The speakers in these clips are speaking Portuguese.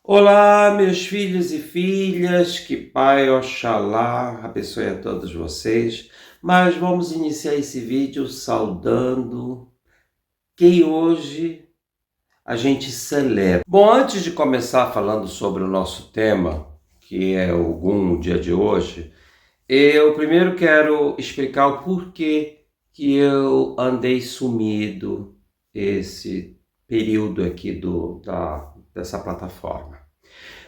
Olá, meus filhos e filhas, que Pai Oxalá abençoe a todos vocês. Mas vamos iniciar esse vídeo saudando quem hoje a gente celebra. Bom, antes de começar falando sobre o nosso tema, que é Ogum, o dia de hoje, eu primeiro quero explicar o porquê que eu andei sumido esse período aqui dessa plataforma.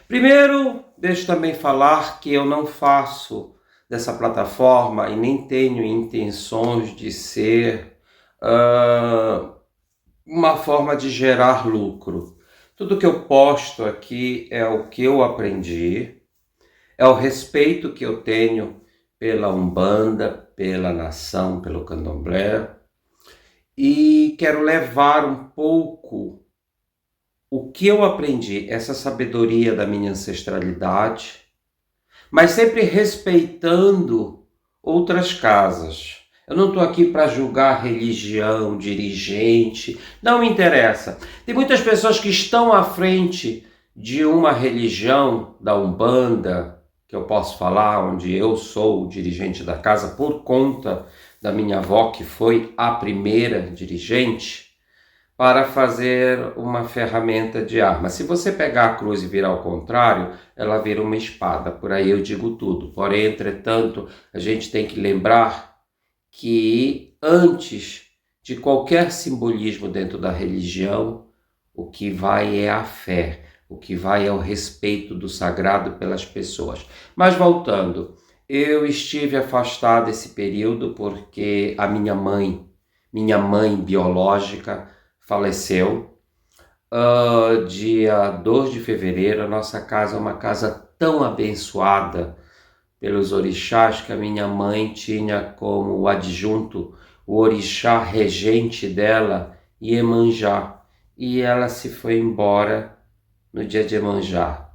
Primeiro, deixo também falar que eu não faço dessa plataforma e nem tenho intenções de ser uma forma de gerar lucro. Tudo que eu posto aqui é o que eu aprendi, é o respeito que eu tenho pela Umbanda, pela nação, pelo Candomblé, e quero levar um pouco o que eu aprendi, essa sabedoria da minha ancestralidade, mas sempre respeitando outras casas. Eu não estou aqui para julgar religião, dirigente, não me interessa. Tem muitas pessoas que estão à frente de uma religião da Umbanda, que eu posso falar, onde eu sou o dirigente da casa por conta da minha avó, que foi a primeira dirigente, para fazer uma ferramenta de arma. Se você pegar a cruz e virar ao contrário, ela vira uma espada. Por aí eu digo tudo. Porém, entretanto, a gente tem que lembrar que antes de qualquer simbolismo dentro da religião, o que vai é a fé, o que vai é o respeito do sagrado pelas pessoas. Mas voltando, eu estive afastado esse período porque a minha mãe biológica, faleceu dia 2 de fevereiro. A nossa casa é uma casa tão abençoada pelos orixás que a minha mãe tinha como adjunto o orixá regente dela, Iemanjá, e ela se foi embora no dia de Iemanjá.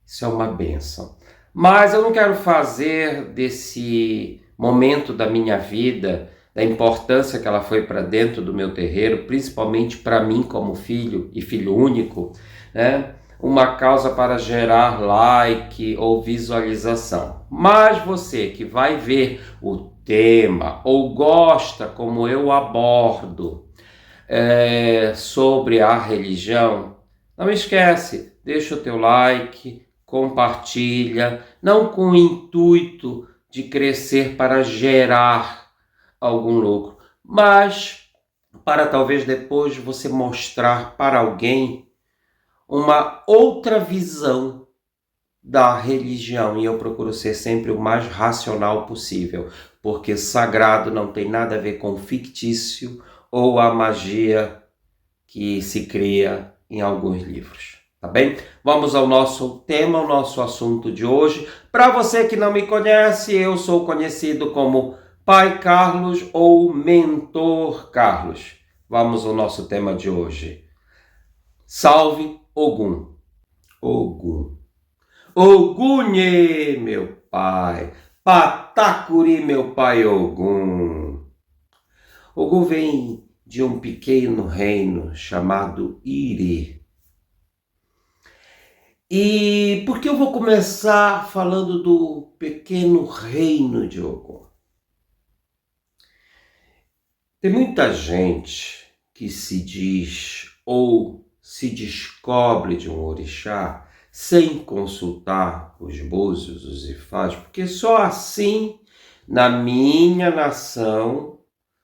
Isso é uma bênção. Mas eu não quero fazer desse momento da minha vida, da importância que ela foi para dentro do meu terreiro, principalmente para mim como filho e filho único, né, uma causa para gerar like ou visualização. Mas você que vai ver o tema ou gosta como eu abordo sobre a religião, não esquece, deixa o teu like, compartilha, não com o intuito de crescer para gerar algum lucro, mas para talvez depois você mostrar para alguém uma outra visão da religião. E eu procuro ser sempre o mais racional possível, porque sagrado não tem nada a ver com fictício ou a magia que se cria em alguns livros. Tá bem? Vamos ao nosso tema, ao nosso assunto de hoje. Para você que não me conhece, eu sou conhecido como Pai Carlos ou Mentor Carlos. Vamos ao nosso tema de hoje. Salve Ogum. Ogum. Ogunhê, meu pai. Patacuri, meu pai Ogum. Ogum vem de um pequeno reino chamado Iri. E por que eu vou começar falando do pequeno reino de Ogum? Tem muita gente que se diz ou se descobre de um orixá sem consultar os búzios, os ifás, porque só assim, na minha nação,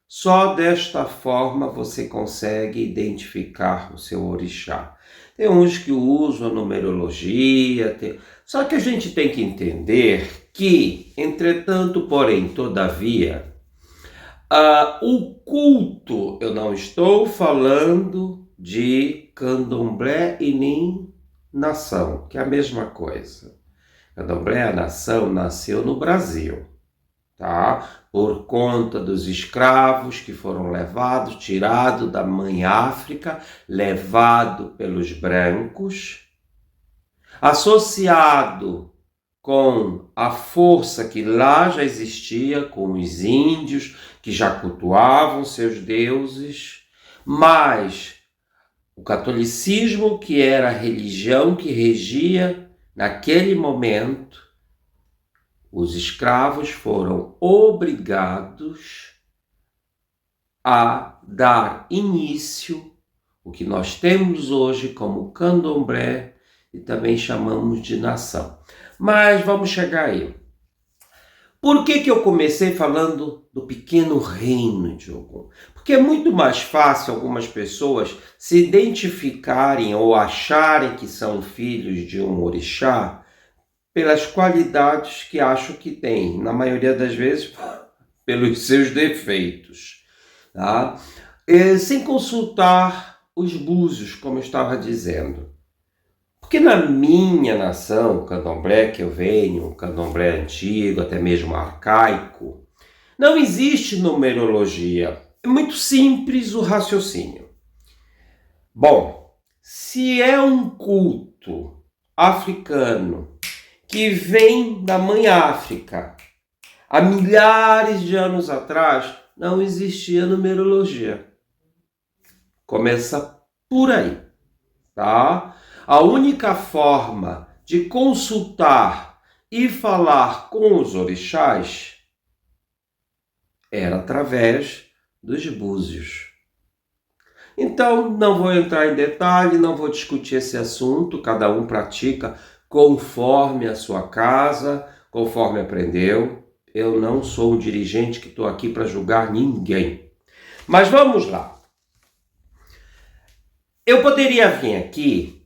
só desta forma você consegue identificar o seu orixá. Tem uns que usam a numerologia, só que a gente tem que entender que, entretanto, porém, todavia, o culto, eu não estou falando de candomblé e nem nação, que é a mesma coisa. Candomblé, a nação, nasceu no Brasil, tá? Por conta dos escravos que foram levados, tirados da mãe África, levado pelos brancos, associado com a força que lá já existia, com os índios que já cultuavam seus deuses, mas O catolicismo, que era a religião que regia naquele momento, os escravos foram obrigados a dar início o que nós temos hoje como candomblé e também chamamos de nação. Mas vamos chegar aí. Por que eu comecei falando do pequeno reino de Ogum? Porque é muito mais fácil algumas pessoas se identificarem ou acharem que são filhos de um orixá pelas qualidades que acham que têm, na maioria das vezes pelos seus defeitos, tá? Sem consultar os búzios, como eu estava dizendo. Porque na minha nação, o candomblé que eu venho, o candomblé antigo, até mesmo arcaico, não existe numerologia. É muito simples o raciocínio. Bom, se é um culto africano que vem da mãe África, há milhares de anos atrás, não existia numerologia. Começa por aí, tá? A única forma de consultar e falar com os orixás era através dos búzios. Então, não vou entrar em detalhe, não vou discutir esse assunto, cada um pratica conforme a sua casa, conforme aprendeu. Eu não sou um dirigente que estou aqui para julgar ninguém. Mas vamos lá. Eu poderia vir aqui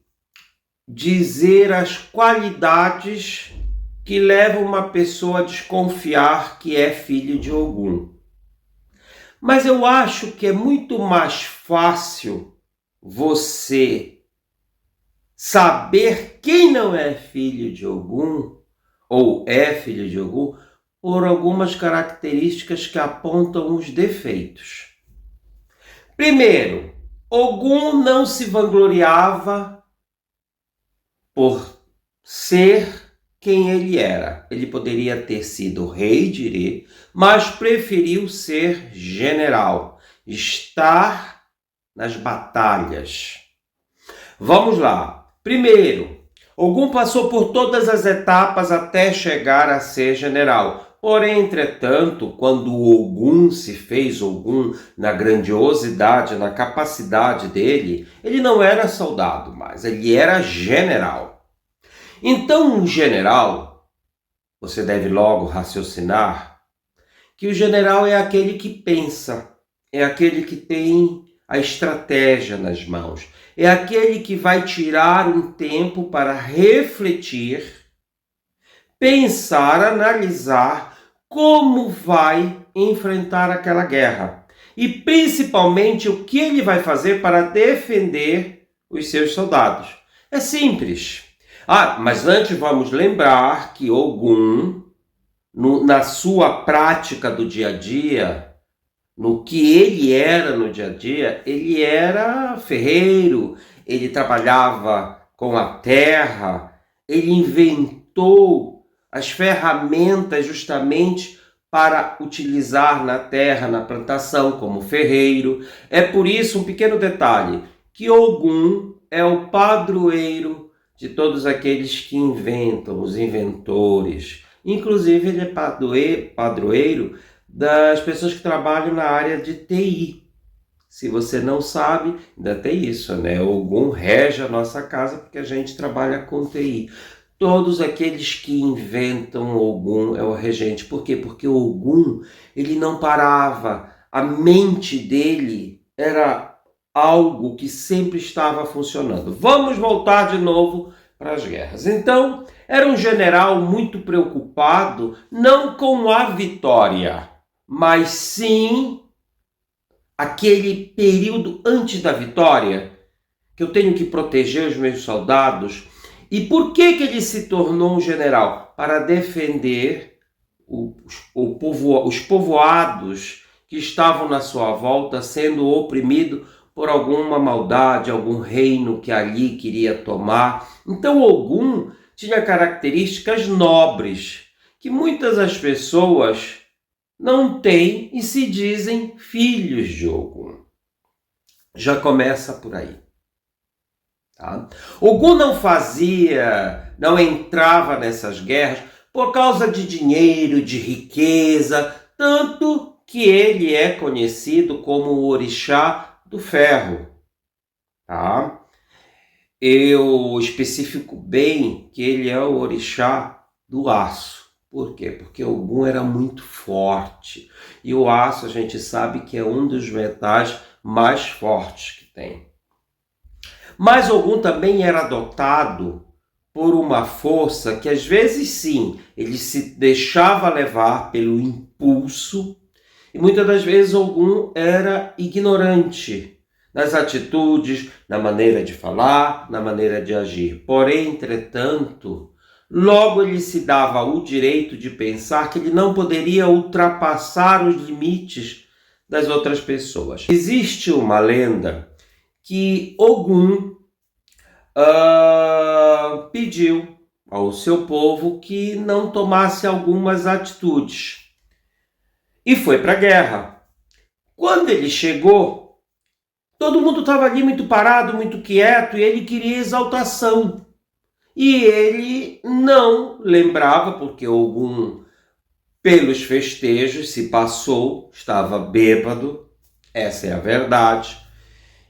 dizer as qualidades que levam uma pessoa a desconfiar que é filho de Ogum. Mas eu acho que é muito mais fácil você saber quem não é filho de Ogum ou é filho de Ogum por algumas características que apontam os defeitos. Primeiro, Ogum não se vangloriava por ser quem ele era. Ele poderia ter sido rei de Irê, mas preferiu ser general, estar nas batalhas. Vamos lá. Primeiro, Ogum passou por todas as etapas até chegar a ser general. Porém, entretanto, quando Ogum se fez Ogum na grandiosidade, na capacidade dele, ele não era soldado mais, ele era general. Então, um general, você deve logo raciocinar que o general é aquele que pensa, é aquele que tem a estratégia nas mãos, é aquele que vai tirar um tempo para refletir, pensar, analisar como vai enfrentar aquela guerra e principalmente o que ele vai fazer para defender os seus soldados. É simples. Mas antes vamos lembrar que Ogum, na sua prática do dia a dia, no que ele era no dia a dia, ele era ferreiro, ele trabalhava com a terra, ele inventou as ferramentas justamente para utilizar na terra, na plantação, como ferreiro. É por isso, um pequeno detalhe, que Ogum é o padroeiro de todos aqueles que inventam, os inventores. Inclusive, ele é padroeiro das pessoas que trabalham na área de TI. Se você não sabe, ainda tem isso, né? Ogum rege a nossa casa porque a gente trabalha com TI. Todos aqueles que inventam Ogum é o regente. Por quê? Porque Ogum, ele não parava. A mente dele era algo que sempre estava funcionando. Vamos voltar de novo para as guerras. Então, era um general muito preocupado, não com a vitória, mas sim aquele período antes da vitória, que eu tenho que proteger os meus soldados. E por que ele se tornou um general? Para defender os povoados que estavam na sua volta sendo oprimidos por alguma maldade, algum reino que ali queria tomar. Então Ogum tinha características nobres que muitas das pessoas não têm e se dizem filhos de Ogum. Já começa por aí. Tá? Ogum não entrava nessas guerras por causa de dinheiro, de riqueza, tanto que ele é conhecido como o orixá do ferro. Tá? Eu especifico bem que ele é o orixá do aço. Por quê? Porque Ogum era muito forte. E o aço a gente sabe que é um dos metais mais fortes que tem. Mas Ogum também era dotado por uma força que às vezes sim, ele se deixava levar pelo impulso, e muitas das vezes Ogum era ignorante nas atitudes, na maneira de falar, na maneira de agir. Porém, entretanto, logo ele se dava o direito de pensar que ele não poderia ultrapassar os limites das outras pessoas. Existe uma lenda que Ogum pediu ao seu povo que não tomasse algumas atitudes e foi para a guerra. Quando ele chegou, todo mundo estava ali muito parado, muito quieto, e ele queria exaltação. E ele não lembrava, porque Ogum, pelos festejos, se passou, estava bêbado, essa é a verdade.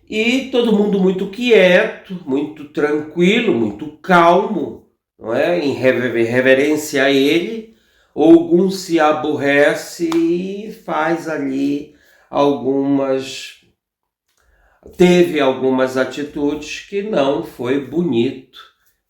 E todo mundo muito quieto, muito tranquilo, muito calmo, não é? Em reverência a ele, Ogum se aborrece e faz ali teve algumas atitudes que não foi bonito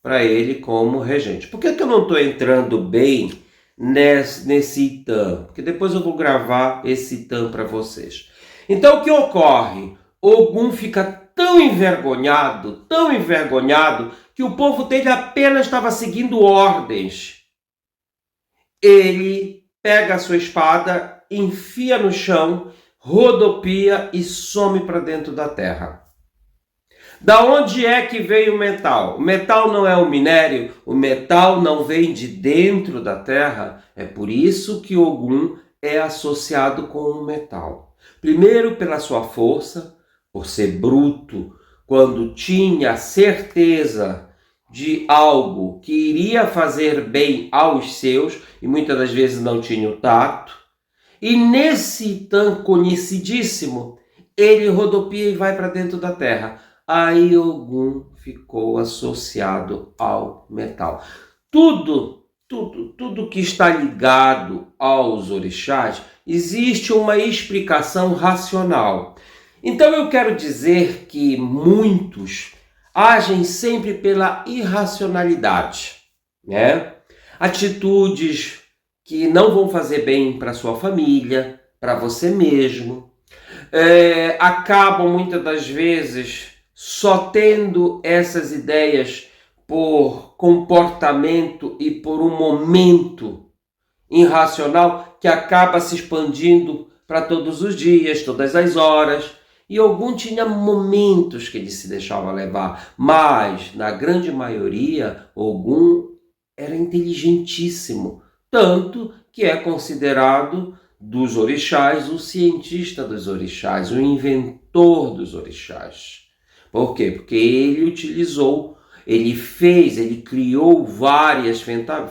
para ele como regente. Por que eu não estou entrando bem nesse Itam? Porque depois eu vou gravar esse Itam para vocês. Então o que ocorre? Ogum fica tão envergonhado, que o povo dele apenas estava seguindo ordens. Ele pega a sua espada, enfia no chão, rodopia e some para dentro da terra. Da onde é que veio o metal? O metal não é o minério, o metal não vem de dentro da terra. É por isso que Ogum é associado com o metal. Primeiro pela sua força, por ser bruto, quando tinha certeza de algo que iria fazer bem aos seus, e muitas das vezes não tinha o tato. E nesse tão conhecidíssimo, ele rodopia e vai para dentro da terra. Aí Ogum ficou associado ao metal. Tudo que está ligado aos orixás, existe uma explicação racional. Então eu quero dizer que muitos agem sempre pela irracionalidade, né? Atitudes que não vão fazer bem para sua família, para você mesmo, acabam muitas das vezes só tendo essas ideias por comportamento e por um momento irracional que acaba se expandindo para todos os dias, todas as horas. E Ogum tinha momentos que ele se deixava levar, mas na grande maioria Ogum era inteligentíssimo, tanto que é considerado dos orixás o cientista dos orixás, o inventor dos orixás. Por quê? Porque ele criou várias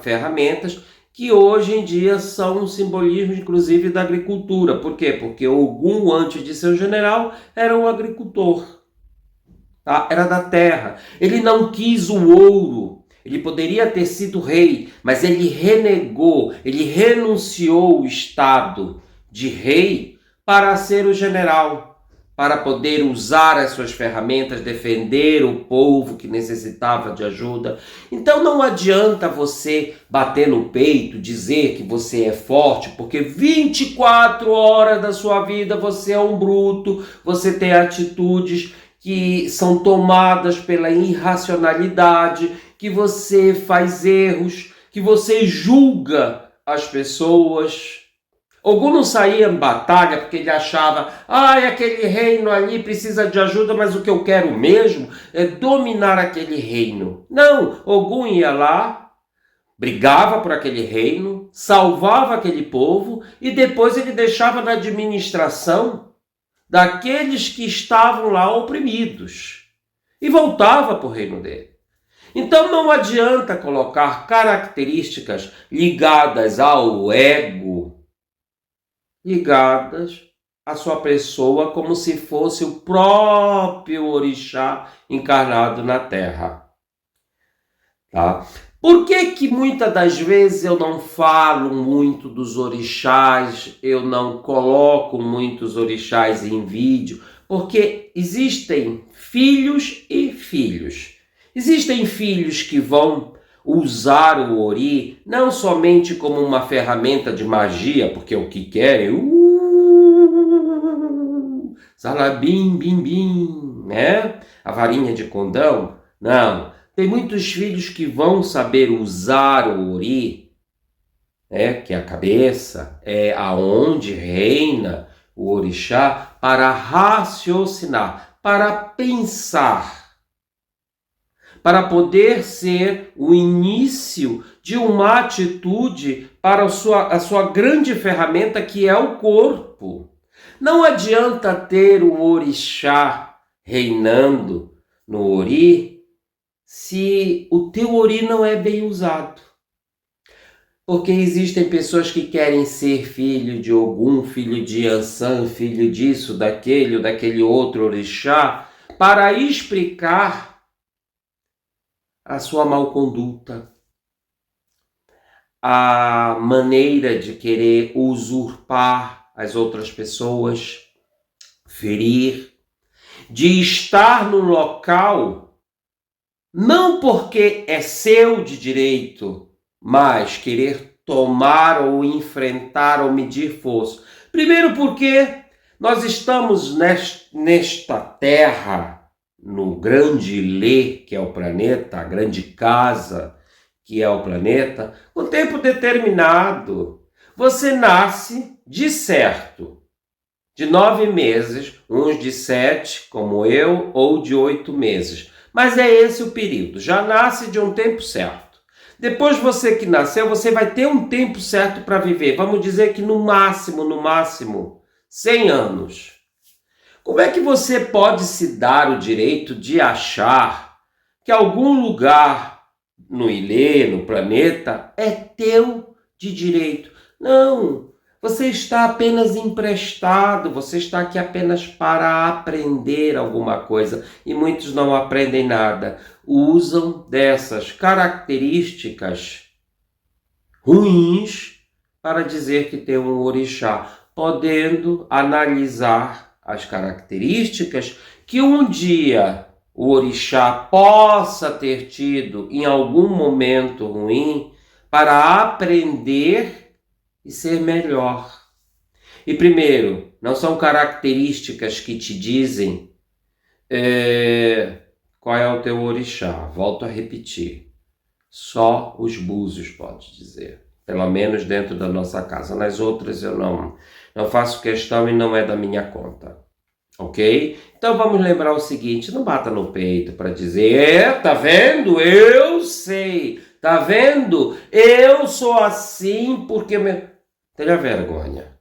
ferramentas que hoje em dia são um simbolismo, inclusive, da agricultura. Por quê? Porque Ogum, antes de ser o general, era um agricultor. Tá? Era da terra. Ele não quis o ouro. Ele poderia ter sido rei, mas ele renunciou o estado de rei para ser o general, para poder usar as suas ferramentas, defender o povo que necessitava de ajuda. Então não adianta você bater no peito, dizer que você é forte, porque 24 horas da sua vida você é um bruto, você tem atitudes que são tomadas pela irracionalidade, que você faz erros, que você julga as pessoas. Ogum não saía em batalha porque ele achava, aquele reino ali precisa de ajuda, mas o que eu quero mesmo é dominar aquele reino. Não, Ogum ia lá, brigava por aquele reino, salvava aquele povo e depois ele deixava na administração daqueles que estavam lá oprimidos. e voltava para o reino dele. Então não adianta colocar características ligadas ao ego, ligadas à sua pessoa como se fosse o próprio orixá encarnado na Terra. Tá? Por que muitas das vezes eu não falo muito dos orixás, eu não coloco muitos orixás em vídeo? Porque existem filhos e filhos. Existem filhos que vão usar o ori não somente como uma ferramenta de magia, porque é o que querem, salabim, bim, bim, né? A varinha de condão. Não. Tem muitos filhos que vão saber usar o ori, que é a cabeça, é aonde reina o orixá, para raciocinar, para pensar, para poder ser o início de uma atitude para a sua grande ferramenta, que é o corpo. Não adianta ter o orixá reinando no ori se o teu ori não é bem usado. Porque existem pessoas que querem ser filho de Ogum, filho de Ansan, filho disso, daquele outro orixá, para explicar a sua malconduta, a maneira de querer usurpar as outras pessoas, ferir, de estar no local não porque é seu de direito, mas querer tomar ou enfrentar ou medir força. Primeiro porque nós estamos nesta terra, no grande Lê, que é o planeta, a grande casa, que é o planeta, com tempo determinado. Você nasce de certo, de 9 meses, uns de 7, como eu, ou de 8 meses. Mas é esse o período, já nasce de um tempo certo. Depois você que nasceu, você vai ter um tempo certo para viver. Vamos dizer que no máximo, 100 anos. Como é que você pode se dar o direito de achar que algum lugar no Ilê, no planeta, é teu de direito? Não, você está apenas emprestado, você está aqui apenas para aprender alguma coisa. E muitos não aprendem nada. Usam dessas características ruins para dizer que tem um orixá, podendo analisar as características que um dia o orixá possa ter tido em algum momento ruim para aprender e ser melhor. E primeiro, não são características que te dizem qual é o teu orixá. Volto a repetir. Só os búzios pode dizer. Pelo menos dentro da nossa casa. Nas outras eu não faço questão e não é da minha conta. Ok? Então vamos lembrar o seguinte, não bata no peito para dizer, tá vendo? Eu sei. Tá vendo? Eu sou assim porque... Tenha vergonha.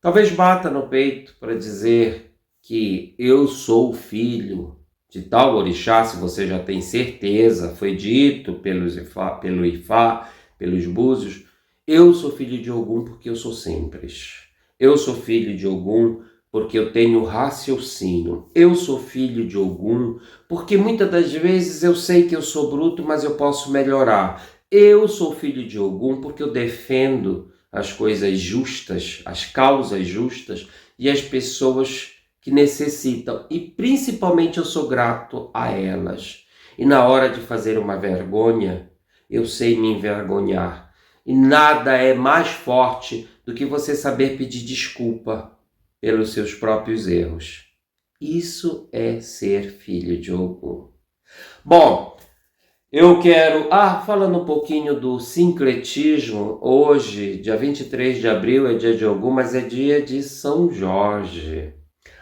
Talvez bata no peito para dizer que eu sou filho de tal orixá, se você já tem certeza, foi dito pelo Ifá, pelos búzios. Eu sou filho de Ogum porque eu sou simples. Eu sou filho de Ogum porque eu tenho raciocínio. Eu sou filho de Ogum porque muitas das vezes eu sei que eu sou bruto, mas eu posso melhorar. Eu sou filho de Ogum porque eu defendo as coisas justas, as causas justas e as pessoas que necessitam. E principalmente eu sou grato a elas. E na hora de fazer uma vergonha, eu sei me envergonhar. E nada é mais forte do que você saber pedir desculpa pelos seus próprios erros. Isso é ser filho de Ogum. Bom, eu quero... falando um pouquinho do sincretismo, hoje, dia 23 de abril, é dia de Ogum, mas é dia de São Jorge.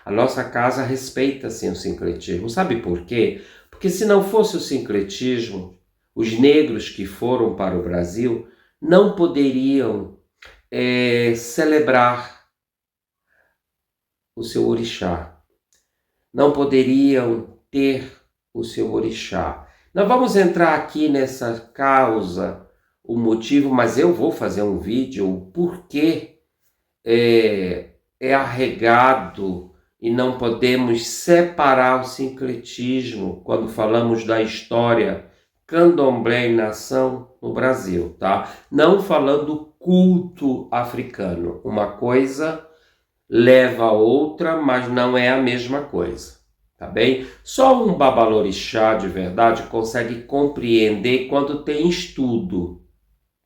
A nossa casa respeita, sim, o sincretismo. Sabe por quê? Porque se não fosse o sincretismo, os negros que foram para o Brasil não poderiam celebrar o seu orixá. Não poderiam ter o seu orixá. Nós vamos entrar aqui nessa causa, o motivo, mas eu vou fazer um vídeo, o porquê é arregado e não podemos separar o sincretismo quando falamos da história candomblé e nação no Brasil, tá? Não falando culto africano. Uma coisa leva a outra, mas não é a mesma coisa, tá bem? Só um babalorixá de verdade consegue compreender quando tem estudo,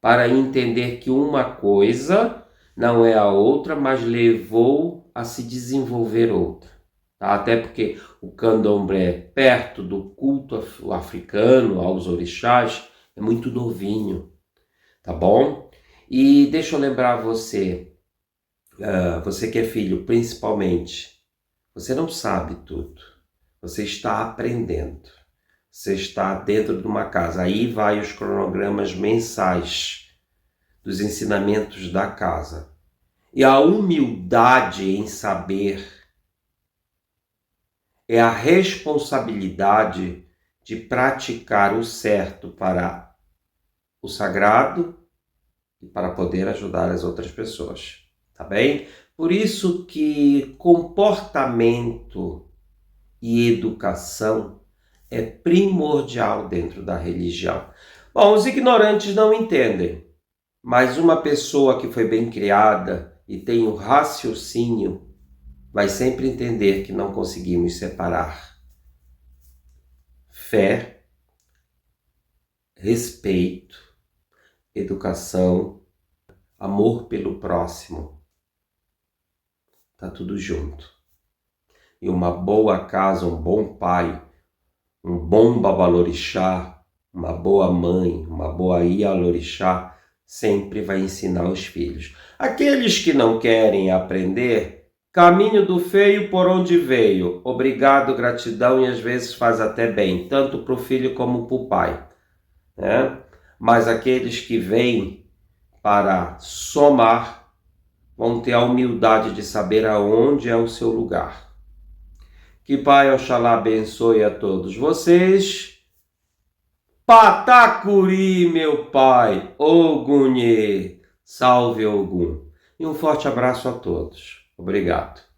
para entender que uma coisa não é a outra, mas levou a se desenvolver outra. Tá? Até porque o candomblé, perto do culto africano, aos orixás, é muito novinho, tá bom? E deixa eu lembrar você, você que é filho, principalmente, você não sabe tudo, você está aprendendo. Você está dentro de uma casa, aí vai os cronogramas mensais dos ensinamentos da casa. E a humildade em saber é a responsabilidade de praticar o certo para o sagrado e para poder ajudar as outras pessoas, tá bem? Por isso que comportamento e educação é primordial dentro da religião. Bom, os ignorantes não entendem, mas uma pessoa que foi bem criada e tem o raciocínio vai sempre entender que não conseguimos separar fé, respeito, educação, amor pelo próximo. Tá tudo junto. E uma boa casa, um bom pai, um bom babalorixá, uma boa mãe, uma boa ialorixá, sempre vai ensinar os filhos. Aqueles que não querem aprender, caminho do feio por onde veio. Obrigado, gratidão e às vezes faz até bem, tanto para o filho como para o pai, né? Mas aqueles que vêm para somar vão ter a humildade de saber aonde é o seu lugar. Que Pai Oxalá abençoe a todos vocês. Patacuri, meu Pai, Ogunhê, salve Ogum. E um forte abraço a todos. Obrigado.